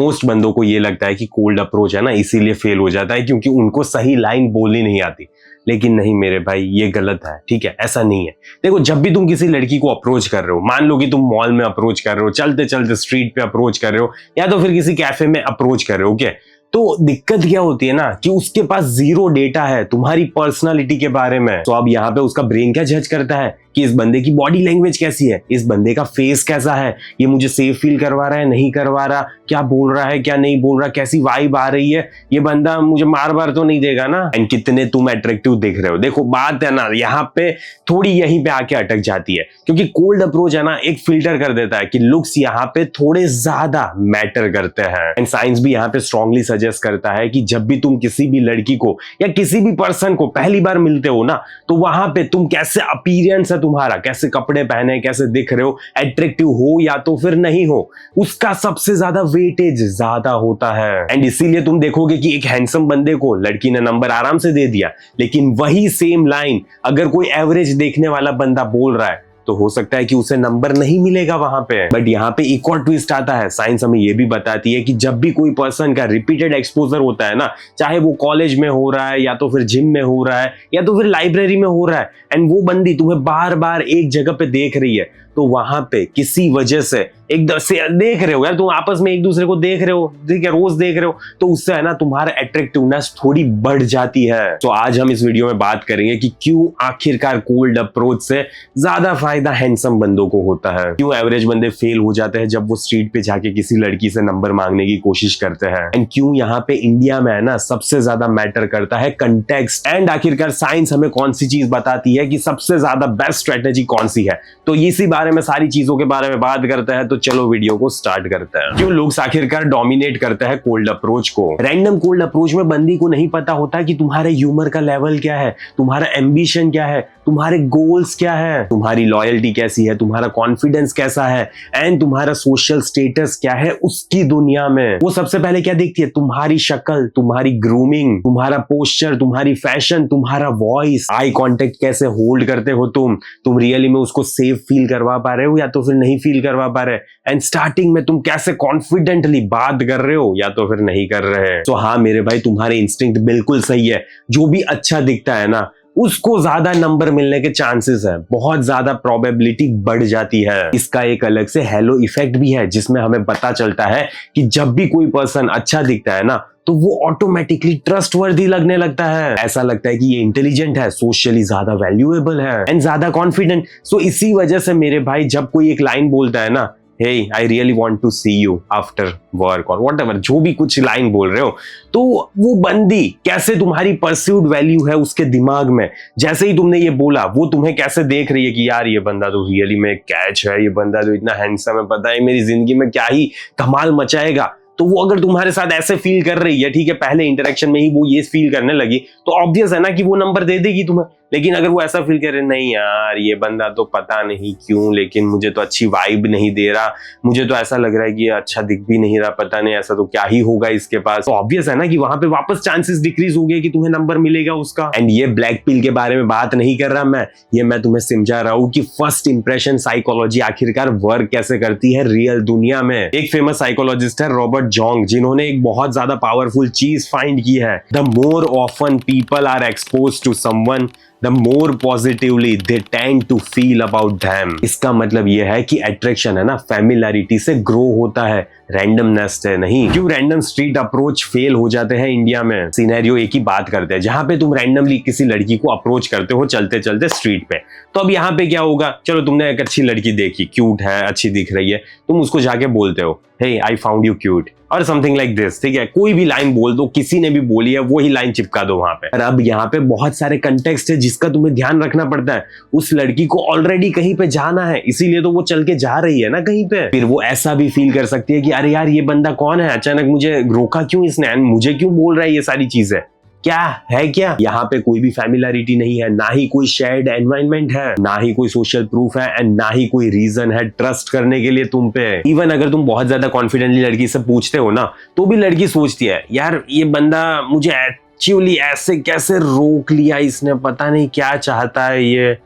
Most बंदों को ये लगता है कि कोल्ड अप्रोच है ना इसीलिए फेल हो जाता है क्योंकि उनको सही लाइन बोलनी नहीं आती। लेकिन नहीं मेरे भाई, ये गलत है, ठीक है, ऐसा नहीं है। देखो, जब भी तुम किसी लड़की को अप्रोच कर रहे हो, मान लो कि तुम मॉल में अप्रोच कर रहे हो, चलते चलते स्ट्रीट पे अप्रोच कर रहे हो, या तो फिर किसी कैफे में अप्रोच कर रहे हो, ओके, तो दिक्कत क्या होती है ना कि उसके पास जीरो डेटा है तुम्हारी पर्सनालिटी के बारे में। तो अब यहाँ पे उसका ब्रेन क्या जज करता है कि इस बंदे की बॉडी लैंग्वेज कैसी है, इस बंदे का फेस कैसा है, ये मुझे सेफ फील करवा रहा है नहीं करवा रहा, क्या बोल रहा है क्या नहीं बोल रहा, कैसी वाइब आ रही है, ये बंदा मुझे मार बार तो नहीं देगा ना, एंड कितने तुम अट्रैक्टिव दिख रहे हो। देखो बात है ना यहाँ पे थोड़ी यहीं पे आके अटक जाती है, क्योंकि कोल्ड अप्रोच है ना एक फिल्टर कर देता है कि लुक्स यहाँ पे थोड़े ज्यादा मैटर करते हैं। एंड साइंस भी यहाँ पे स्ट्रांगली सजेस्ट करता है कि जब भी तुम किसी भी लड़की को या किसी भी पर्सन को पहली बार मिलते हो ना, तो वहां पे तुम कैसे अपीयरेंस है तुम्हारा, कैसे कपड़े पहने, कैसे दिख रहे हो, अट्रैक्टिव हो या तो फिर नहीं हो, उसका सबसे ज्यादा वेटेज ज्यादा होता है। एंड इसीलिए तुम देखोगे कि एक हैंडसम बंदे को लड़की ने नंबर आराम से दे दिया, लेकिन वही सेम लाइन अगर कोई एवरेज देखने वाला बंदा बोल रहा है तो हो सकता है कि उसे नंबर नहीं मिलेगा वहां पे। बट यहाँ पे एक और ट्विस्ट आता है, साइंस हमें ये भी बताती है कि जब भी कोई पर्सन का रिपीटेड एक्सपोजर होता है ना, चाहे वो कॉलेज में हो रहा है या तो फिर जिम में हो रहा है या तो फिर लाइब्रेरी में हो रहा है, एंड वो बंदी तुम्हें बार बार एक जगह पे देख रही है, तो वहां पे किसी वजह से एक से देख रहे हो यार, तुम आपस में एक दूसरे को देख रहे हो, ठीक है, रोज देख रहे हो, तो उससे है ना तुम्हारा अट्रैक्टिवनेस थोड़ी बढ़ जाती है। तो आज हम इस वीडियो में बात करेंगे कि क्यों आखिरकार कोल्ड अप्रोच से ज्यादा फायदा हैंडसम बंदों को होता है, क्यों एवरेज बंदे फेल हो जाते हैं जब वो स्ट्रीट पे जाके किसी लड़की से नंबर मांगने की कोशिश करते हैं, एंड क्यों यहाँ पे इंडिया में है ना सबसे ज्यादा मैटर करता है कंटेक्स्ट, एंड आखिरकार साइंस हमें कौन सी चीज बताती है कि सबसे ज्यादा बेस्ट स्ट्रेटेजी कौन सी है। तो इसी बारे में, सारी चीजों के बारे में बात करते हैं। तो चलो वीडियो को स्टार्ट करते हैं। क्यों लोग आखिरकार डोमिनेट करते हैं कोल्ड अप्रोच को। रैंडम कोल्ड अप्रोच में बंदी को नहीं पता होता कि तुम्हारे ह्यूमर का लेवल क्या है, तुम्हारा एम्बिशन क्या है, तुम्हारे गोल्स क्या है, तुम्हारी लॉयल्टी कैसी है, तुम्हारा कॉन्फिडेंस कैसा है, एंड तुम्हारा सोशल स्टेटस क्या है उसकी दुनिया में। वो सबसे पहले क्या देखती है, तुम्हारी शक्ल, तुम्हारी ग्रूमिंग, तुम्हारा पोस्चर, तुम्हारी फैशन, तुम्हारा वॉइस, आई कांटेक्ट कैसे होल्ड करते हो तुम रियली में उसको सेफ फील करवा पा रहे हो या तो फिर नहीं फील करवा पा रहे, एंड स्टार्टिंग में तुम कैसे कॉन्फिडेंटली बात कर रहे हो या तो फिर नहीं कर रहे। तो हाँ मेरे भाई, तुम्हारे इंस्टिंक्ट बिल्कुल सही है, जो भी अच्छा दिखता है ना उसको ज्यादा नंबर मिलने के चांसेस है, बहुत ज्यादा प्रोबेबिलिटी बढ़ जाती है। इसका एक अलग से हेलो इफेक्ट भी है, जिसमें हमें पता चलता है कि जब भी कोई पर्सन अच्छा दिखता है ना तो वो ऑटोमेटिकली ट्रस्टवर्दी लगने लगता है, ऐसा लगता है कि ये इंटेलिजेंट है, सोशली ज्यादा वैल्यूएबल है एंड ज्यादा कॉन्फिडेंट। सो इसी वजह से मेरे भाई जब कोई एक लाइन बोलता है ना, hey, I really want to see you after work or whatever, जो भी कुछ लाइन बोल रहे हो, तो वो बंदी कैसे तुम्हारी परस्यूड वैल्यू है उसके दिमाग में, जैसे ही तुमने ये बोला वो तुम्हें कैसे देख रही है कि यार ये बंदा तो रियली में कैच है, ये बंदा तो इतना हैंडसम है, पता है मेरी जिंदगी में क्या ही धमाल मचाएगा। तो वो अगर तुम्हारे साथ ऐसे फील कर रही है, ठीक है, पहले इंटरेक्शन में ही वो ये फील करने लगी, तो ऑब्वियस है ना कि वो नंबर दे देगी तुम्हें। लेकिन अगर वो ऐसा फील करे, नहीं यार ये बंदा तो पता नहीं क्यों लेकिन मुझे तो अच्छी वाइब नहीं दे रहा, मुझे तो ऐसा लग रहा है कि अच्छा दिख भी नहीं रहा, पता नहीं ऐसा तो क्या ही होगा इसके पास, तो ऑब्वियस है ना कि वहां पे वापस चांसेस डिक्रीज हो गए कि तुम्हें नंबर मिलेगा उसका। एंड ये ब्लैक पिल के बारे में बात नहीं कर रहा मैं, ये मैं तुम्हें समझा रहा हूँ कि फर्स्ट इंप्रेशन साइकोलॉजी आखिरकार वर्क कैसे करती है रियल दुनिया में। एक फेमस साइकोलॉजिस्ट है रॉबर्ट जोंग, जिन्होंने एक बहुत ज्यादा पावरफुल चीज फाइंड की है, the more often people are expose to someone the more positively they tend to feel about them। इसका मतलब यह है कि अट्रैक्शन है ना फैमिलियरिटी से ग्रो होता है, रैंडमनेस से नहीं। क्यों रैंडम स्ट्रीट अप्रोच फेल हो जाते हैं इंडिया में? सिनेरियो एक ही बात करते हैं, जहां पे तुम रैंडमली किसी लड़की को अप्रोच करते हो चलते चलते स्ट्रीट पे, तो अब यहाँ पे क्या होगा, चलो तुमने एक अच्छी लड़की देखी, क्यूट है, अच्छी दिख रही है, तुम उसको जाके बोलते हो, hey I found you cute और समथिंग लाइक दिस, ठीक है, कोई भी लाइन बोल दो, किसी ने भी बोली है वही लाइन चिपका दो वहां पे। और अब यहाँ पे बहुत सारे कंटेक्स्ट है जिसका तुम्हें ध्यान रखना पड़ता है। उस लड़की को ऑलरेडी कहीं पे जाना है, इसीलिए तो वो चल के जा रही है ना कहीं पे। फिर वो ऐसा भी फील कर सकती है कि अरे यार ये बंदा कौन है, अचानक मुझे रोका क्यों इसने, मुझे क्यों बोल रहा है ये सारी चीजें, क्या है क्या। यहाँ पे कोई भी फैमिलियरिटी नहीं है, ना ही कोई शेयर्ड एनवायरनमेंट है, ना ही कोई सोशल प्रूफ है, एंड ना ही कोई रीजन है ट्रस्ट करने के लिए तुम पे। इवन अगर तुम बहुत ज्यादा कॉन्फिडेंटली लड़की से पूछते हो ना, तो भी लड़की सोचती है यार ये बंदा मुझे एक्चुअली ऐसे कैसे रोक लिया इसने, पता नहीं क्या चाहता है, ये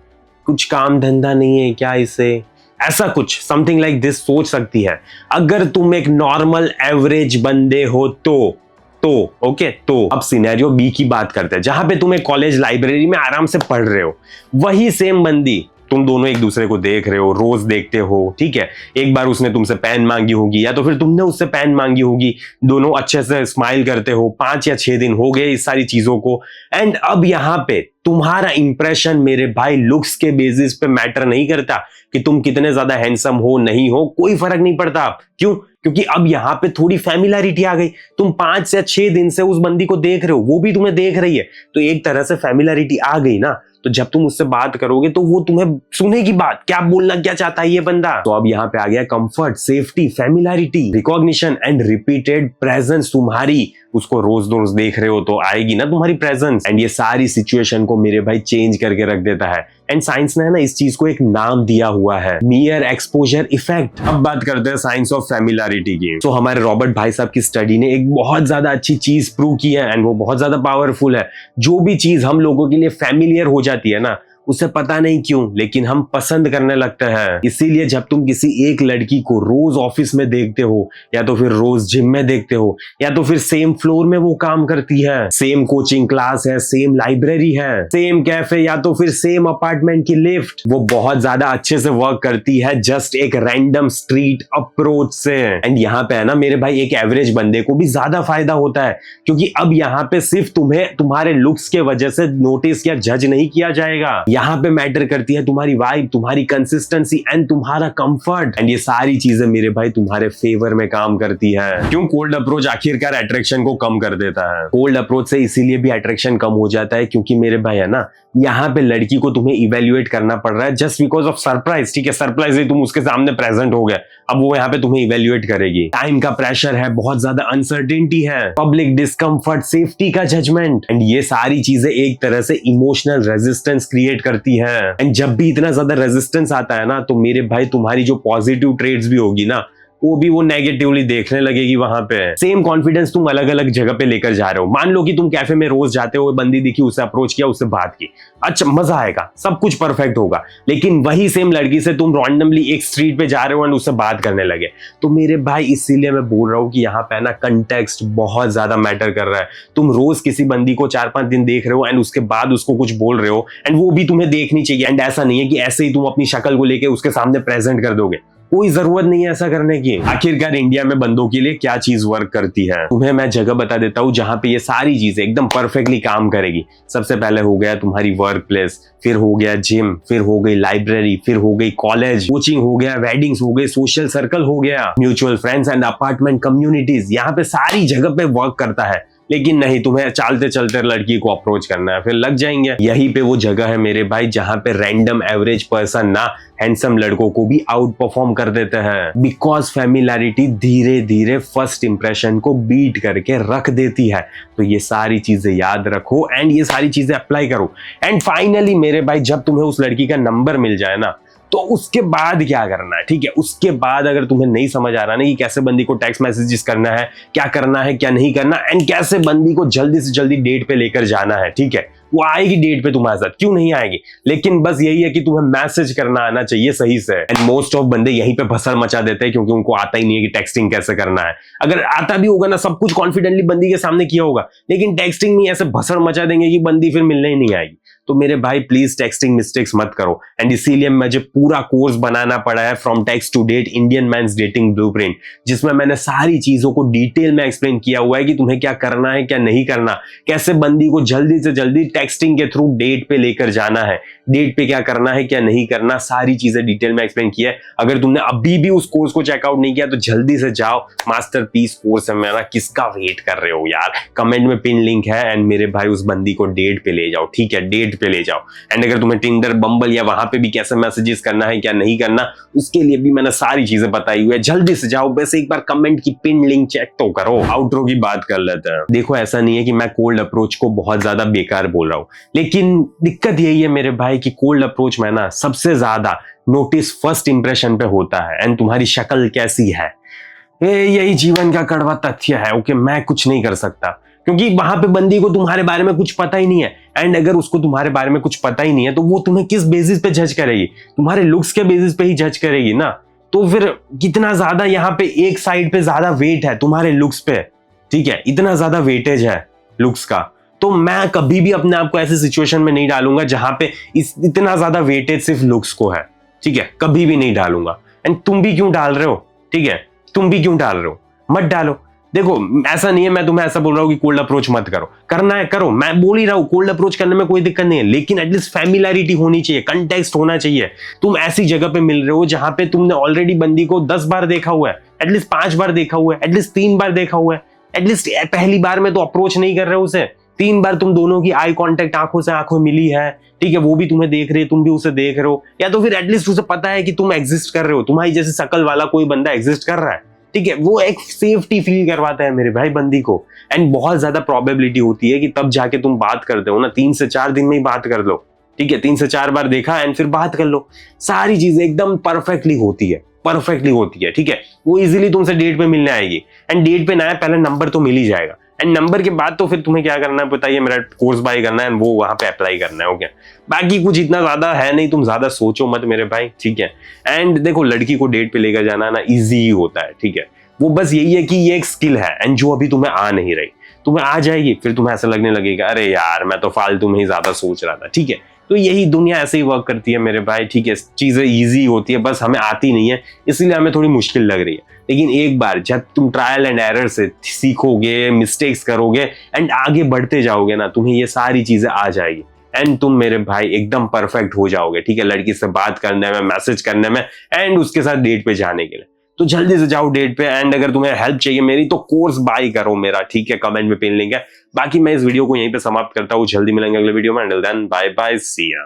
कुछ काम धंधा नहीं है क्या इसे, ऐसा कुछ समथिंग लाइक दिस सोच सकती है। अगर तुम एक नॉर्मल एवरेज बंदे हो तो ओके, तो अब सिनेरियो बी की बात करते हैं, जहां पे तुम एक कॉलेज लाइब्रेरी में आराम से पढ़ रहे हो। वही सेम बंदी, तुम दोनों एक दूसरे को देख रहे हो, रोज देखते हो, ठीक है। एक बार उसने तुमसे पेन मांगी होगी या तो फिर तुमने उससे पेन मांगी होगी, दोनों अच्छे से स्माइल करते हो, 5 या 6 दिन हो गए इस सारी चीजों को। एंड अब यहाँ पे तुम्हारा इंप्रेशन मेरे भाई लुक्स के बेसिस पे मैटर नहीं करता कि तुम कितने ज्यादा हैंडसम हो नहीं हो, कोई फर्क नहीं पड़ता। क्यों? क्योंकि अब यहाँ पे थोड़ी फैमिलियरिटी आ गई। तुम 5 या 6 दिन से उस बंदी को देख रहे हो, वो भी तुम्हें देख रही है, तो एक तरह से फैमिलियरिटी आ गई ना। तो जब तुम उससे बात करोगे तो वो तुम्हें सुनेगी बात, क्या बोलना क्या चाहता है ये बंदा। तो अब यहाँ पे आ गया comfort, safety, familiarity, recognition and repeated presence. तुम्हारी उसको रोज रोज देख रहे हो तो आएगी ना तुम्हारी प्रेजेंस। एंड ये सारी सिचुएशन को मेरे भाई चेंज करके रख देता है। एंड साइंस ने ना इस चीज को एक नाम दिया हुआ है, मियर एक्सपोजर इफेक्ट। अब बात करते हैं साइंस ऑफ फैमिलियरिटी की। तो हमारे रॉबर्ट भाई साहब की स्टडी ने एक बहुत ज्यादा अच्छी चीज प्रूव की है, एंड वो बहुत ज्यादा पावरफुल है। जो भी चीज हम लोगों के लिए फैमिलियर हो जाती है ना, उसे पता नहीं क्यों लेकिन हम पसंद करने लगते हैं। इसीलिए जब तुम किसी एक लड़की को रोज ऑफिस में देखते हो, या तो फिर रोज जिम में देखते हो, या तो फिर सेम फ्लोर में वो काम करती है, सेम कोचिंग क्लास है, सेम लाइब्रेरी है, सेम कैफे, या तो फिर सेम अपार्टमेंट की लिफ्ट, वो बहुत ज्यादा अच्छे से वर्क करती है जस्ट एक रैंडम स्ट्रीट अप्रोच से। एंड यहाँ पे है ना मेरे भाई, एक एवरेज बंदे को भी ज्यादा फायदा होता है, क्योंकि अब यहाँ पे सिर्फ तुम्हें तुम्हारे लुक्स के वजह से नोटिस या जज नहीं किया जाएगा। यहाँ पे मैटर करती है तुम्हारी वाइब, तुम्हारी कंसिस्टेंसी एंड तुम्हारा कंफर्ट। एंड ये सारी चीजें मेरे भाई तुम्हारे फेवर में काम करती है। क्यों कोल्ड अप्रोच आखिरकार अट्रैक्शन को कम कर देता है? कोल्ड अप्रोच से इसीलिए भी अट्रैक्शन कम हो जाता है क्योंकि मेरे भाई है ना, यहाँ पे लड़की को तुम्हें इवेल्युएट करना पड़ रहा है जस्ट बिकॉज ऑफ सरप्राइज। ठीक है, सरप्राइज तुम उसके सामने प्रेजेंट हो गए, अब वो यहाँ पे तुम्हें इवेल्युएट करेगी। टाइम का प्रेशर है, बहुत ज्यादा अनसर्टेनिटी है, पब्लिक डिस्कम्फर्ट, सेफ्टी का जजमेंट, एंड ये सारी चीजें एक तरह से इमोशनल रेजिस्टेंस क्रिएट करती है। एंड जब भी इतना ज्यादा रेजिस्टेंस आता है ना, तो मेरे भाई तुम्हारी जो पॉजिटिव ट्रेड्स भी होगी ना, वो भी वो नेगेटिवली देखने लगेगी। वहां पे सेम कॉन्फिडेंस तुम अलग अलग जगह पे लेकर जा रहे हो। मान लो कि तुम कैफे में रोज जाते हो, बंदी दिखी, उससे अप्रोच किया, उससे बात की, अच्छा मजा आएगा, सब कुछ परफेक्ट होगा। लेकिन वही सेम लड़की से तुम रैंडमली एक स्ट्रीट पे जा रहे हो एंड उससे बात करने लगे, तो मेरे भाई इसीलिए मैं बोल रहा हूँ कि यहाँ पे ना कंटेक्स्ट बहुत ज्यादा मैटर कर रहा है। तुम रोज किसी बंदी को 4-5 दिन देख रहे हो एंड उसके बाद उसको कुछ बोल रहे हो, एंड वो भी तुम्हें देखनी चाहिए। एंड ऐसा नहीं है कि ऐसे ही तुम अपनी शक्ल को लेके उसके सामने प्रेजेंट कर दोगे, कोई जरूरत नहीं है ऐसा करने की। आखिरकार इंडिया में बंदों के लिए क्या चीज वर्क करती है, तुम्हें मैं जगह बता देता हूँ जहां पे ये सारी चीजें एकदम परफेक्टली काम करेगी। सबसे पहले हो गया तुम्हारी वर्क प्लेस, फिर हो गया जिम, फिर हो गई लाइब्रेरी, फिर हो गई कॉलेज, कोचिंग हो गया, वेडिंग्स हो गए, सोशल सर्कल हो गया, mutual friends and apartment communities. यहाँ पे सारी जगह पे वर्क करता है। लेकिन नहीं, तुम्हें चलते चलते लड़की को अप्रोच करना है, फिर लग जाएंगे। यही पे वो जगह है मेरे भाई जहां पे रैंडम एवरेज पर्सन ना हैंडसम लड़कों को भी आउट परफॉर्म कर देते हैं, बिकॉज फैमिलियरिटी धीरे धीरे फर्स्ट इंप्रेशन को बीट करके रख देती है। तो ये सारी चीजें याद रखो एंड ये सारी चीजें अप्लाई करो। एंड फाइनली मेरे भाई, जब तुम्हें उस लड़की का नंबर मिल जाए ना, तो उसके बाद क्या करना है, ठीक है, उसके बाद अगर तुम्हें नहीं समझ आ रहा ना कि कैसे बंदी को टेक्स्ट मैसेजेस करना है, क्या करना है, क्या नहीं करना, एंड कैसे बंदी को जल्दी से जल्दी डेट पे लेकर जाना है, ठीक है, वो आएगी डेट पे तुम्हारे साथ, क्यों नहीं आएगी, लेकिन बस यही है कि तुम्हें मैसेज करना आना चाहिए सही से। एंड मोस्ट ऑफ बंदे यहीं पे भसड़ मचा देते हैं क्योंकि उनको आता ही नहीं है कि टेक्सटिंग कैसे करना है। अगर आता भी होगा ना, सब कुछ कॉन्फिडेंटली बंदी के सामने किया होगा, लेकिन टेक्सटिंग नहीं, ऐसे भसड़ मचा देंगे कि बंदी फिर मिलने ही नहीं आएगी। तो मेरे भाई प्लीज टेक्सटिंग मिस्टेक्स मत करो। एंड इसीलिए मुझे पूरा कोर्स बनाना पड़ा है, from text to date, Indian man's dating blueprint, जिसमें मैंने सारी चीजों को डिटेल में एक्सप्लेन किया हुआ है कि तुम्हें क्या करना है, क्या नहीं करना, कैसे बंदी को जल्दी से जल्दी टेक्सटिंग के थ्रू डेट पे लेकर जाना है, डेट पे क्या करना है, क्या नहीं करना, सारी चीजें डिटेल में एक्सप्लेन किया है। अगर तुमने अभी भी उस कोर्स को चेकआउट नहीं किया तो जल्दी से जाओ, मास्टरपीस कोर्स है मेरा, किसका वेट कर रहे हो यार। कमेंट में पिन लिंक है, एंड मेरे भाई उस बंदी को डेट पे ले जाओ, ठीक है, डेट पे ले जाओ। एंड अगर तुम्हें टिंडर, बम्बल या वहां पे भी कैसे मैसेजेस करना है, क्या नहीं करना, उसके लिए भी मैंने सारी चीजें बताई हुई है। जल्दी से जाओ, बस एक बार कमेंट की पिन लिंक चेक तो करो। आउटरो की बात कर लेते हैं। देखो, ऐसा नहीं है कि मैं कोल्ड अप्रोच को बहुत ज्यादा बेकार बोल रहा हूं, लेकिन दिक्कत यही है मेरे भाई कि कोल्ड अप्रोच में ना सबसे ज्यादा नोटिस फर्स्ट इंप्रेशन पे होता है, एंड तुम्हारी शक्ल कैसी है, यही जीवन का कड़वा तथ्य है। ओके, मैं कुछ नहीं कर सकता। क्योंकि वहां पे बंदी को तुम्हारे बारे में कुछ पता ही नहीं है। एंड अगर उसको तुम्हारे बारे में कुछ पता ही नहीं है तो वो तुम्हें किस बेसिस पे जज करेगी? तुम्हारे लुक्स के बेसिस पे ही जज करेगी ना। तो फिर कितना ज्यादा यहाँ पे एक साइड पे ज्यादा वेट है तुम्हारे लुक्स पे, ठीक है, इतना ज्यादा वेटेज है लुक्स का। तो मैं कभी भी अपने आप को ऐसी सिचुएशन में नहीं डालूंगा जहां पे इतना ज्यादा वेटेज सिर्फ लुक्स को है, ठीक है, कभी भी नहीं डालूंगा। एंड तुम भी क्यों डाल रहे हो, ठीक है, तुम भी क्यों डाल रहे हो? मत डालो। देखो ऐसा नहीं है मैं तुम्हें ऐसा बोल रहा हूँ कि कोल्ड अप्रोच मत करो, करना है करो, मैं बोल ही रहा हूँ कोल्ड अप्रोच करने में कोई दिक्कत नहीं है, लेकिन एटलीस्ट फैमिलियरिटी होनी चाहिए, कंटेक्स्ट होना चाहिए। तुम ऐसी जगह पे मिल रहे हो जहां पे तुमने ऑलरेडी बंदी को 10 बार देखा हुआ है, एटलीस्ट 5 बार देखा हुआ है, एटलीस्ट 3 बार देखा हुआ है, एटलीस्ट पहली बार में तो अप्रोच नहीं कर रहे हो उसे, 3 बार तुम दोनों की आई कांटेक्ट आंखों से आंखों मिली है, ठीक है, वो भी तुम्हें देख रहे है, तुम भी उसे देख रहे हो, या तो फिर एटलीस्ट उसे पता है कि तुम एग्जिस्ट कर रहे हो, तुम्हारी जैसे शकल वाला कोई बंदा एग्जिस्ट कर रहा है, ठीक है, वो एक सेफ्टी फील करवाता है मेरे भाई बंदी को। एंड बहुत ज्यादा प्रोबेबिलिटी होती है कि तब जाके तुम बात करते हो ना, 3 से 4 दिन में ही बात कर लो, ठीक है, 3 से 4 बार देखा एंड फिर बात कर लो, सारी चीजें एकदम परफेक्टली होती है, परफेक्टली होती है, ठीक है। वो इजीली तुमसे डेट पे मिलने आएगी, एंड डेट पे ना है पहले नंबर तो मिल ही जाएगा, एंड नंबर के बाद तो फिर तुम्हें क्या करना है बताइए, मेरा कोर्स बाय करना है, वो वहां पे अप्लाई करना है, ओके। बाकी कुछ इतना ज्यादा है नहीं, तुम ज्यादा सोचो मत मेरे भाई, ठीक है। एंड देखो लड़की को डेट पे लेकर जाना ना इजी ही होता है, ठीक है, वो बस यही है कि ये एक स्किल है एंड जो अभी तुम्हें आ नहीं रही, तुम्हें आ जाएगी, फिर तुम्हें ऐसा लगने लगेगा अरे यार मैं तो फालतू में ही ज्यादा सोच रहा था, ठीक है। तो यही दुनिया ऐसे ही वर्क करती है मेरे भाई, ठीक है, चीजें इजी होती है, बस हमें आती नहीं है इसलिए हमें थोड़ी मुश्किल लग रही है। लेकिन एक बार जब तुम ट्रायल एंड एरर से सीखोगे, मिस्टेक्स करोगे एंड आगे बढ़ते जाओगे ना, तुम्हें ये सारी चीजें आ जाएगी एंड तुम मेरे भाई एकदम परफेक्ट हो जाओगे, ठीक है, लड़की से बात करने में, मैसेज करने में एंड उसके साथ डेट पे जाने के लिए। तो जल्दी से जाओ डेट पे, एंड अगर तुम्हें हेल्प चाहिए मेरी तो कोर्स बाय करो मेरा, ठीक है, कमेंट में पिन लिंक है। बाकी मैं इस वीडियो को यहीं पे समाप्त करता हूँ, जल्दी मिलेंगे अगले वीडियो में, अंटिल देन बाय बाय, सी या।